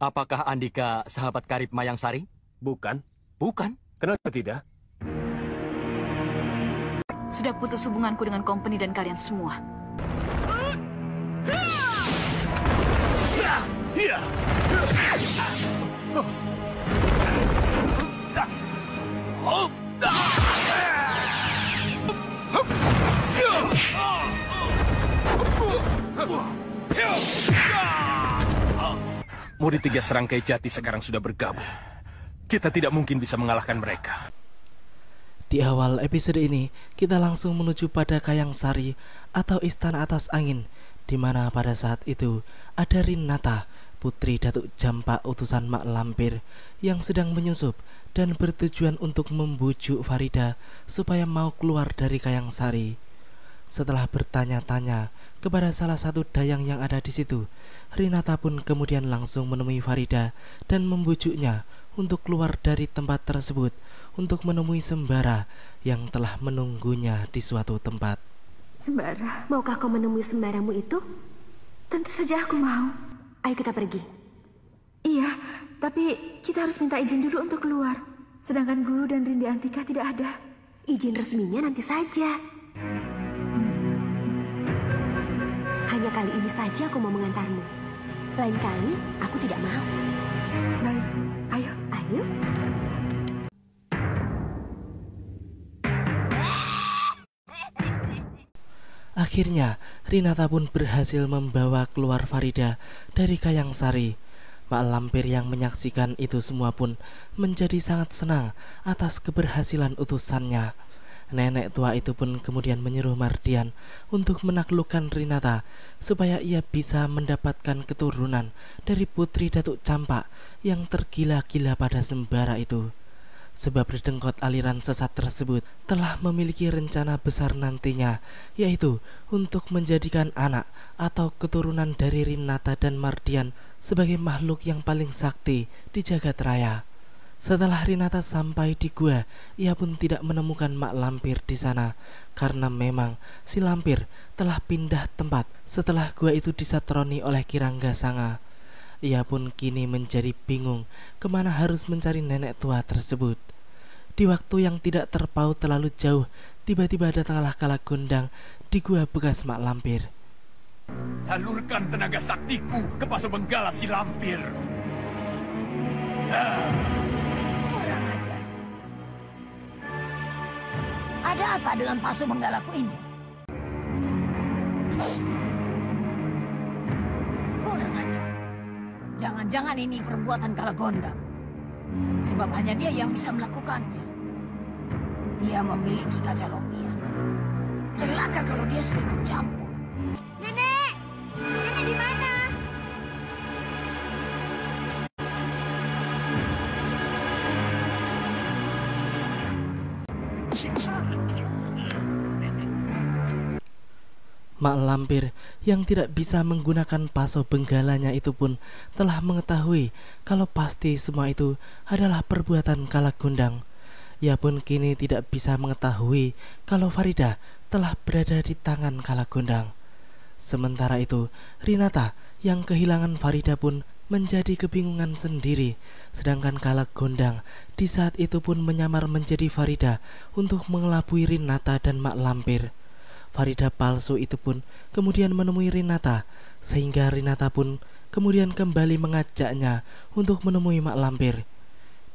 Apakah Andika sahabat karib Mayang Sari? Bukan. Bukan. Kenapa tidak? Sudah putus hubunganku dengan company dan kalian semua. Murid 3 Serangkai Jati sekarang sudah bergabung. Kita tidak mungkin bisa mengalahkan mereka. Di awal episode ini, kita langsung menuju pada Kayang Sari atau Istana Atas Angin, di mana pada saat itu ada Rinata, putri Datuk Jampa utusan Mak Lampir, yang sedang menyusup dan bertujuan untuk membujuk Farida supaya mau keluar dari Kayang Sari. Setelah bertanya-tanya kepada salah satu dayang yang ada di situ, Rinata pun kemudian langsung menemui Farida dan membujuknya untuk keluar dari tempat tersebut untuk menemui Sembara yang telah menunggunya di suatu tempat. Sembara, maukah kau menemui sembaramu itu? Tentu saja aku mau. Ayo kita pergi. Iya, tapi kita harus minta izin dulu untuk keluar. Sedangkan Guru dan Rindi Antika tidak ada. Izin resminya nanti saja. Hanya kali ini saja aku mau mengantarmu. Lain kali aku tidak mau. Baik, ayo. Ayo. Akhirnya, Rinata pun berhasil membawa keluar Farida dari Kayang Sari. Mak Lampir yang menyaksikan itu semua pun menjadi sangat senang atas keberhasilan utusannya. Nenek tua itu pun kemudian menyuruh Mardian untuk menaklukkan Rinata supaya ia bisa mendapatkan keturunan dari putri Datuk Campak yang tergila-gila pada Sembara itu. Sebab redengkot aliran sesat tersebut telah memiliki rencana besar nantinya, yaitu untuk menjadikan anak atau keturunan dari Rinata dan Mardian sebagai makhluk yang paling sakti di jagat raya. Setelah Rinata sampai di gua, ia pun tidak menemukan Mak Lampir di sana karena memang si Lampir telah pindah tempat setelah gua itu disatroni oleh Kirangga Sanga. Ia pun kini menjadi bingung kemana harus mencari nenek tua tersebut. Di waktu yang tidak terpaut terlalu jauh, tiba-tiba datanglah Kalagondang di gua bekas Mak Lampir. Salurkan tenaga saktiku ke Pasu Benggala si Lampir. Kurang ajar. Ada apa dengan Pasu Benggalaku ini? Kurang ajar. Jangan-jangan ini perbuatan Kalagondang. Sebab hanya dia yang bisa melakukannya. Dia memiliki kaca lopian. Celaka kalau dia sudah ikut campur. Nenek! Nenek di mana? Mak Lampir yang tidak bisa menggunakan paso benggalanya itu pun telah mengetahui kalau pasti semua itu adalah perbuatan Kalagondang. Ia pun kini tidak bisa mengetahui kalau Farida telah berada di tangan Kalagondang. Sementara itu, Rinata yang kehilangan Farida pun menjadi kebingungan sendiri, sedangkan Kalagondang di saat itu pun menyamar menjadi Farida untuk mengelabui Rinata dan Mak Lampir. Farida palsu itu pun kemudian menemui Rinata, sehingga Rinata pun kemudian kembali mengajaknya untuk menemui Mak Lampir.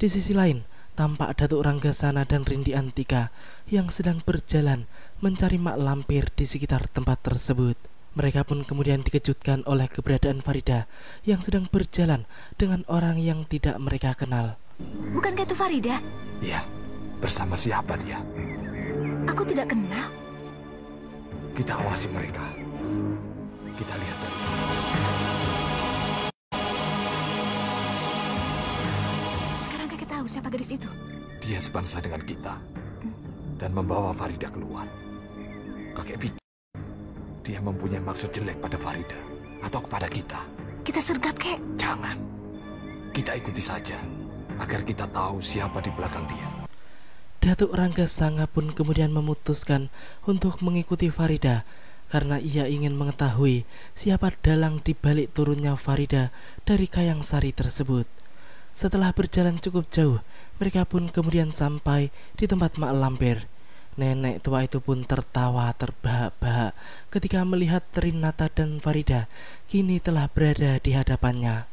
Di sisi lain, tampak Datuk Ranggasana dan Rindi Antika yang sedang berjalan mencari Mak Lampir di sekitar tempat tersebut. Mereka pun kemudian dikejutkan oleh keberadaan Farida yang sedang berjalan dengan orang yang tidak mereka kenal. Bukankah itu Farida? Iya, bersama siapa dia? Aku tidak kenal. Kita awasi mereka. Kita lihat dari Sekarang kakek tahu siapa gadis itu? dia sebangsa dengan kita dan membawa Farida keluar. Kakek pikir dia mempunyai maksud jelek pada Farida atau kepada kita. Kita sergap, kek. Jangan. Kita ikuti saja agar kita tahu siapa di belakang dia. Datuk Ranggasanga pun kemudian memutuskan untuk mengikuti Farida karena ia ingin mengetahui siapa dalang di balik turunnya Farida dari Kayang Sari tersebut. Setelah berjalan cukup jauh, mereka pun kemudian sampai di tempat Mak Lampir. Nenek tua itu pun tertawa terbahak-bahak ketika melihat Rinata dan Farida kini telah berada di hadapannya.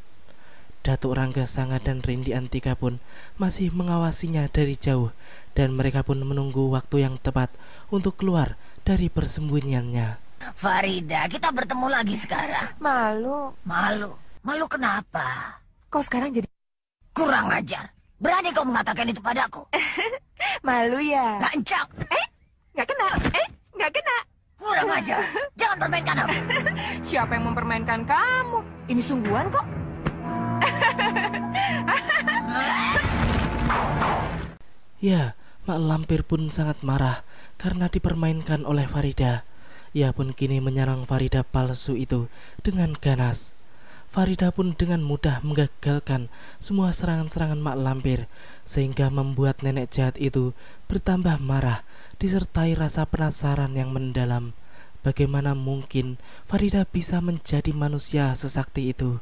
Datuk Rangga Sanga dan Rindi Antika pun masih mengawasinya dari jauh, dan mereka pun menunggu waktu yang tepat untuk keluar dari persembunyiannya. Farida, kita bertemu lagi sekarang. Malu. Malu kenapa? Kau sekarang jadi Kurang ajar. Berani kau mengatakan itu padaku? malu ya? Lancang. Nggak kena. Nggak kena. Kurang ajar. Jangan permainkan aku. Siapa yang mempermainkan kamu? Ini sungguhan kok. Ya, Mak Lampir pun sangat marah karena dipermainkan oleh Farida. Ia pun kini menyerang Farida palsu itu dengan ganas. Farida pun dengan mudah menggagalkan semua serangan-serangan Mak Lampir, sehingga membuat nenek jahat itu bertambah marah disertai rasa penasaran yang mendalam. Bagaimana mungkin Farida bisa menjadi manusia sesakti itu?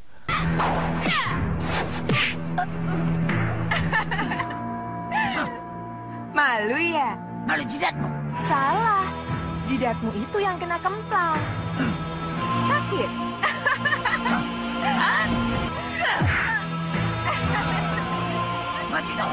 Malu ya? Malu jidatmu. Salah. Jidatmu itu yang kena kemplang. Sakit. Mati kau.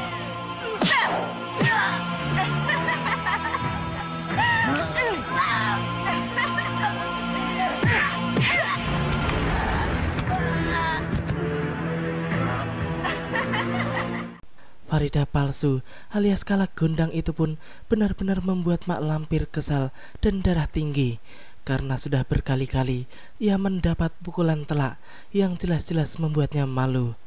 Farida palsu alias Kala Gondang itu pun benar-benar membuat Mak Lampir kesal dan darah tinggi, karena sudah berkali-kali ia mendapat pukulan telak yang jelas-jelas membuatnya malu.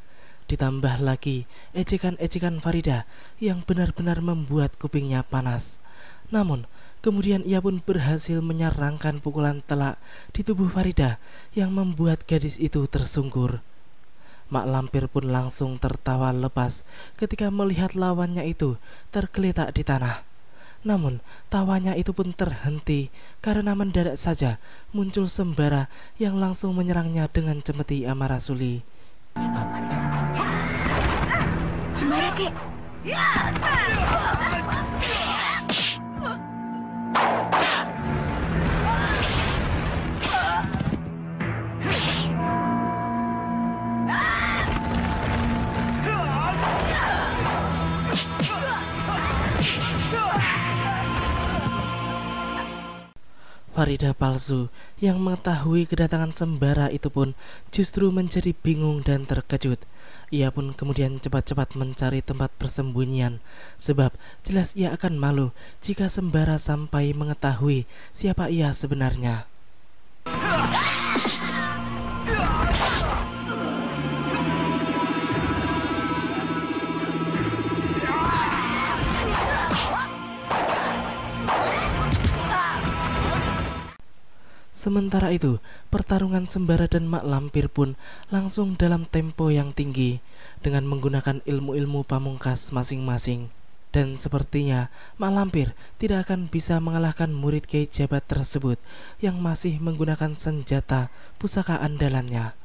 Ditambah lagi ejekan-ejekan Farida yang benar-benar membuat kupingnya panas. Namun kemudian ia pun berhasil menyerangkan pukulan telak di tubuh Farida yang membuat gadis itu tersungkur. Mak Lampir pun langsung tertawa lepas ketika melihat lawannya itu tergeletak di tanah. Namun tawanya itu pun terhenti karena mendadak saja muncul Sembara yang langsung menyerangnya dengan cemeti Amarasuli. Sembara, Kek. Farida palsu yang mengetahui kedatangan Sembara itu pun justru menjadi bingung dan terkejut. Ia pun kemudian cepat-cepat mencari tempat persembunyian, sebab jelas ia akan malu jika Sembara sampai mengetahui siapa ia sebenarnya. Sementara itu, pertarungan Sembara dan Mak Lampir pun langsung dalam tempo yang tinggi dengan menggunakan ilmu-ilmu pamungkas masing-masing. Dan sepertinya Mak Lampir tidak akan bisa mengalahkan murid Kiai Jabat tersebut yang masih menggunakan senjata pusaka andalannya.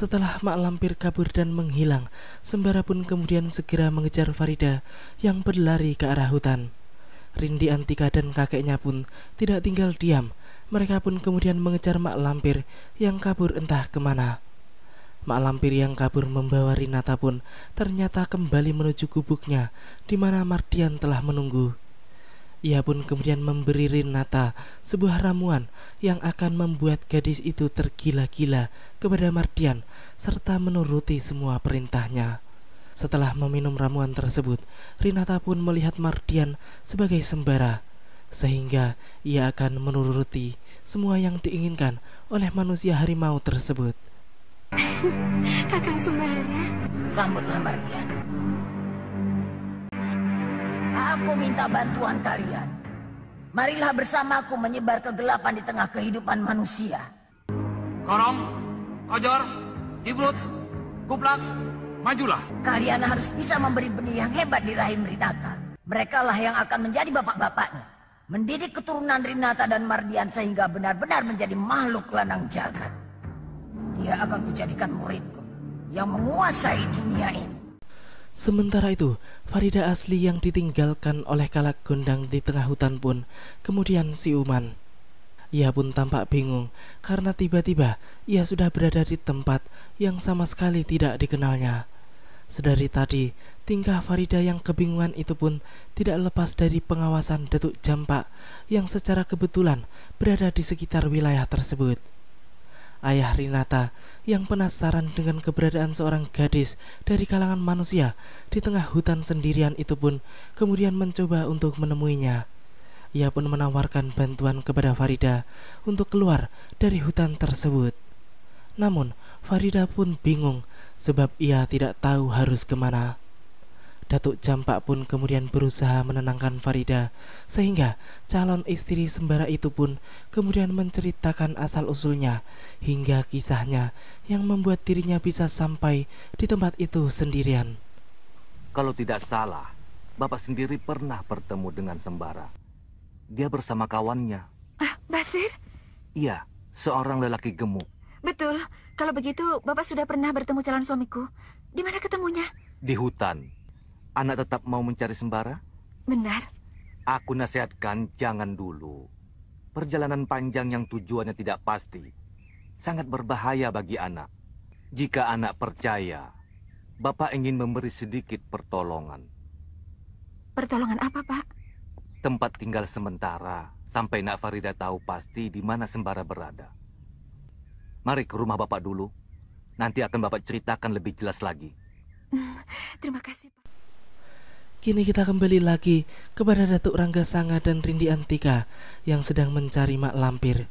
Setelah Mak Lampir kabur dan menghilang, Sembara pun kemudian segera mengejar Farida yang berlari ke arah hutan. Rindi Antika dan kakeknya pun tidak tinggal diam. Mereka pun kemudian mengejar Mak Lampir yang kabur entah kemana. Mak Lampir yang kabur membawa Rinata pun ternyata kembali menuju gubuknya di mana Mardian telah menunggu. Ia pun kemudian memberi Rinata sebuah ramuan yang akan membuat gadis itu tergila-gila kepada Mardian serta menuruti semua perintahnya. Setelah meminum ramuan tersebut, Rinata pun melihat Mardian sebagai sembara, sehingga ia akan menuruti semua yang diinginkan oleh manusia harimau tersebut. Kakang Sembara. Sambutlah Mardian. Aku minta bantuan kalian. Marilah bersamaku menyebar kegelapan di tengah kehidupan manusia. Korong, Kojor, Jibrut, Kuplak, majulah. Kalian harus bisa memberi benih yang hebat di rahim Rinata. Merekalah yang akan menjadi bapak-bapaknya. Mendidik keturunan Rinata dan Mardian sehingga benar-benar menjadi makhluk lanang jagat. Dia akan kujadikan muridku yang menguasai dunia ini. Sementara itu, Farida asli yang ditinggalkan oleh Kalagondang di tengah hutan pun kemudian siuman. Ia pun tampak bingung karena tiba-tiba ia sudah berada di tempat yang sama sekali tidak dikenalnya. Sedari tadi, tingkah Farida yang kebingungan itu pun tidak lepas dari pengawasan Datuk Jampak yang secara kebetulan berada di sekitar wilayah tersebut. Ayah Rinata yang penasaran dengan keberadaan seorang gadis dari kalangan manusia di tengah hutan sendirian itu pun kemudian mencoba untuk menemuinya. Ia pun menawarkan bantuan kepada Farida untuk keluar dari hutan tersebut. Namun Farida pun bingung sebab ia tidak tahu harus kemana. Datuk Jampak pun kemudian berusaha menenangkan Farida, sehingga calon istri sembara itu pun kemudian menceritakan asal-usulnya hingga kisahnya yang membuat dirinya bisa sampai di tempat itu sendirian. Kalau tidak salah, Bapak sendiri pernah bertemu dengan Sembara. Dia bersama kawannya. Ah, Basir? Iya, seorang lelaki gemuk. Betul. Kalau begitu, Bapak sudah pernah bertemu calon suamiku. Di mana ketemunya? Di hutan. Anak tetap mau mencari Sembara? Benar. Aku nasihatkan jangan dulu. Perjalanan panjang yang tujuannya tidak pasti sangat berbahaya bagi anak. Jika anak percaya, Bapak ingin memberi sedikit pertolongan. Pertolongan apa, Pak? Tempat tinggal sementara sampai Nak Farida tahu pasti di mana Sembara berada. Mari ke rumah Bapak dulu. Nanti akan Bapak ceritakan lebih jelas lagi. Terima kasih, Pak. Kini kita kembali lagi kepada Datuk Ranggasanga dan Rindi Antika yang sedang mencari mak lampir.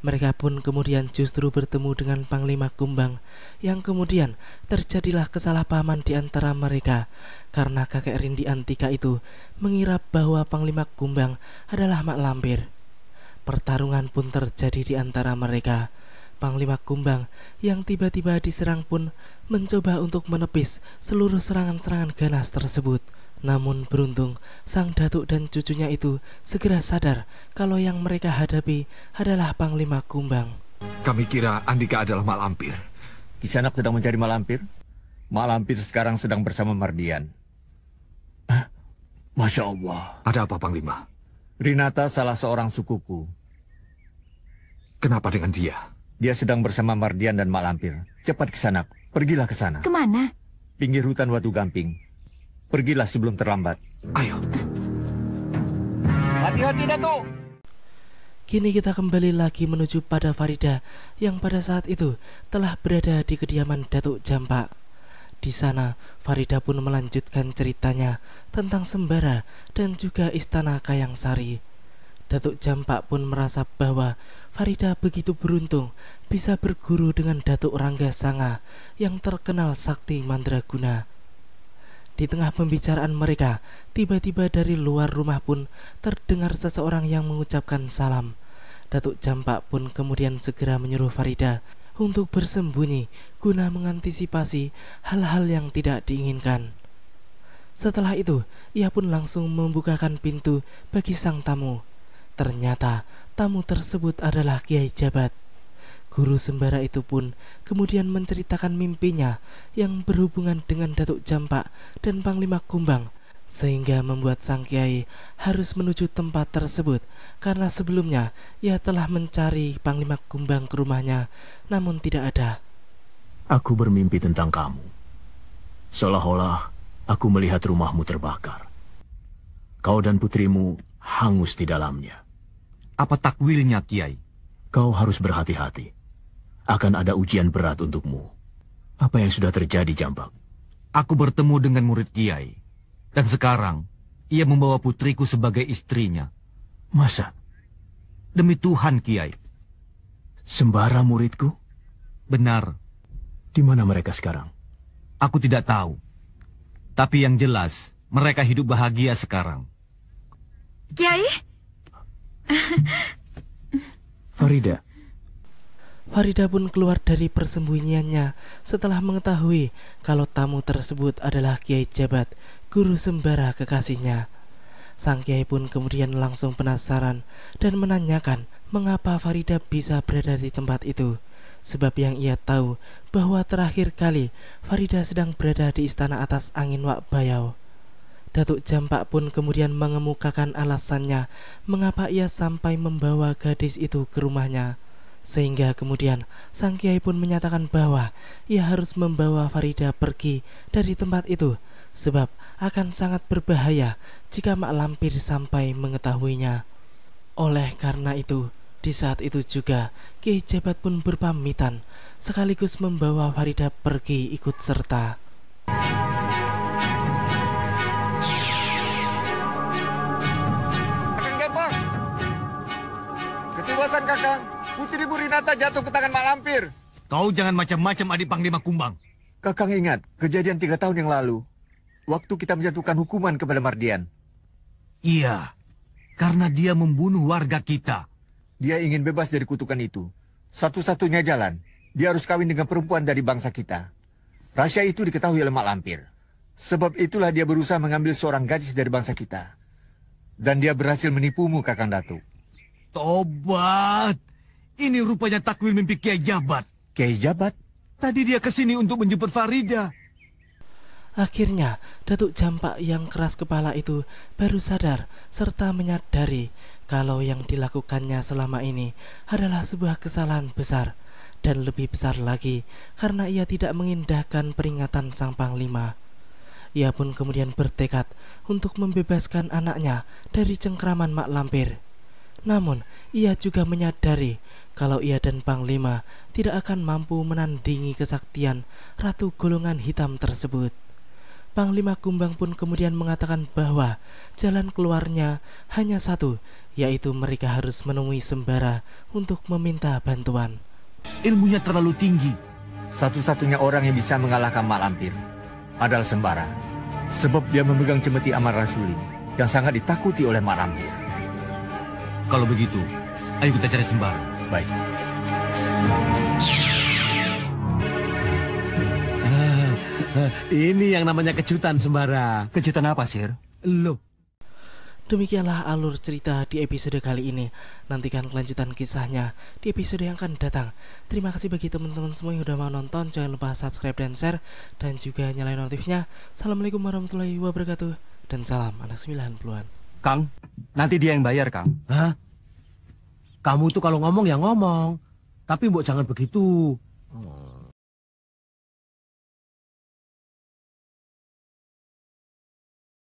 Mereka pun kemudian justru bertemu dengan Panglima Kumbang, yang kemudian terjadilah kesalahpahaman di antara mereka karena kakek Rindi Antika itu mengira bahwa Panglima Kumbang adalah mak lampir. Pertarungan pun terjadi di antara mereka. Panglima Kumbang yang tiba-tiba diserang pun mencoba untuk menepis seluruh serangan-serangan ganas tersebut. Namun beruntung, sang datuk dan cucunya itu segera sadar kalau yang mereka hadapi adalah Panglima Kumbang. Kami kira Andika adalah mak lampir. Kisanak sedang mencari mak lampir. Mak lampir sekarang sedang bersama Mardian. Masya Allah. Ada apa, Panglima? Rinata salah seorang sukuku. Kenapa dengan dia? Dia sedang bersama Mardian dan mak lampir. Cepat Kisanak, pergilah ke sana. Kemana? Pinggir hutan Watu Gamping. Pergilah sebelum terlambat. Ayo. Hati-hati, Datuk. Kini kita kembali lagi menuju pada Farida yang pada saat itu telah berada di kediaman Datuk Jampak. Di sana, Farida pun melanjutkan ceritanya tentang Sembara dan juga istana Kayang Sari. Datuk Jampak pun merasa bahwa Farida begitu beruntung bisa berguru dengan Datuk Ranggasanga yang terkenal sakti mandraguna. Di tengah pembicaraan mereka, tiba-tiba dari luar rumah pun terdengar seseorang yang mengucapkan salam. Datuk Jampak pun kemudian segera menyuruh Farida untuk bersembunyi guna mengantisipasi hal-hal yang tidak diinginkan. Setelah itu, ia pun langsung membukakan pintu bagi sang tamu. Ternyata tamu tersebut adalah Kiai Jabat. Guru Sembara itu pun kemudian menceritakan mimpinya yang berhubungan dengan Datuk Jampak dan Panglima Kumbang, sehingga membuat sang kiai harus menuju tempat tersebut karena sebelumnya ia telah mencari Panglima Kumbang ke rumahnya, namun tidak ada. Aku bermimpi tentang kamu. Seolah-olah aku melihat rumahmu terbakar. Kau dan putrimu hangus di dalamnya. Apa takwilnya, Kiai? Kau harus berhati-hati. Akan ada ujian berat untukmu. Apa yang sudah terjadi, Jambak? Aku bertemu dengan murid Kiai. Dan sekarang, ia membawa putriku sebagai istrinya. Masa? Demi Tuhan, Kiai. Sembara muridku? Benar. Di mana mereka sekarang? Aku tidak tahu. Tapi yang jelas, mereka hidup bahagia sekarang. Kiai? Farida. Farida pun keluar dari persembunyiannya setelah mengetahui kalau tamu tersebut adalah Kiai Jabat, guru sembara kekasihnya. Sang Kiai pun kemudian langsung penasaran dan menanyakan mengapa Farida bisa berada di tempat itu. Sebab yang ia tahu bahwa terakhir kali Farida sedang berada di istana atas angin Wak Bayau. Datuk Jampak pun kemudian mengemukakan alasannya mengapa ia sampai membawa gadis itu ke rumahnya. Sehingga kemudian sang Kiai pun menyatakan bahwa ia harus membawa Farida pergi dari tempat itu, sebab akan sangat berbahaya jika Mak Lampir sampai mengetahuinya. Oleh karena itu, di saat itu juga Kiai Jabat pun berpamitan sekaligus membawa Farida pergi ikut serta. Kakang Gembong! Ketiwasan Kakang, Putri Burinata jatuh ke tangan Mak Lampir. Kau jangan macam-macam, adik Panglima Kumbang. Kakang ingat kejadian 3 tahun yang lalu, waktu kita menjatuhkan hukuman kepada Mardian. Iya, karena dia membunuh warga kita. Dia ingin bebas dari kutukan itu. Satu-satunya jalan, dia harus kawin dengan perempuan dari bangsa kita. Rahasia itu diketahui oleh Mak Lampir. Sebab itulah dia berusaha mengambil seorang gadis dari bangsa kita. Dan dia berhasil menipumu, Kakang Datuk. Tobat! Ini rupanya takwil mimpi Kiai Jabat. Kiai Jabat? Tadi dia kesini untuk menjemput Farida. Akhirnya, Datuk Jampak yang keras kepala itu baru sadar serta menyadari kalau yang dilakukannya selama ini adalah sebuah kesalahan besar. Dan lebih besar lagi karena ia tidak mengindahkan peringatan sang Panglima. Ia pun kemudian bertekad untuk membebaskan anaknya dari cengkraman Mak Lampir. Namun, ia juga menyadari kalau ia dan Panglima tidak akan mampu menandingi kesaktian Ratu Golongan Hitam tersebut. Panglima Kumbang pun kemudian mengatakan bahwa jalan keluarnya hanya satu, yaitu mereka harus menemui Sembara untuk meminta bantuan. Ilmunya terlalu tinggi. Satu-satunya orang yang bisa mengalahkan Mak Lampir adalah Sembara. Sebab dia memegang cemeti Amar Rasuli yang sangat ditakuti oleh Mak Lampir. Kalau begitu, ayo kita cari Sembara. Baik. Ini yang namanya kejutan, Sembara. Kejutan apa, Sir? Loh. Demikianlah alur cerita di episode kali ini. Nantikan kelanjutan kisahnya di episode yang akan datang. Terima kasih bagi teman-teman semua yang udah mau nonton. Jangan lupa subscribe dan share, dan juga nyalain notifnya. Assalamualaikum warahmatullahi wabarakatuh. Dan salam anak 90-an. Kang, nanti dia yang bayar, Kang. Hah? Kamu tuh kalau ngomong ya ngomong, tapi mbok jangan begitu.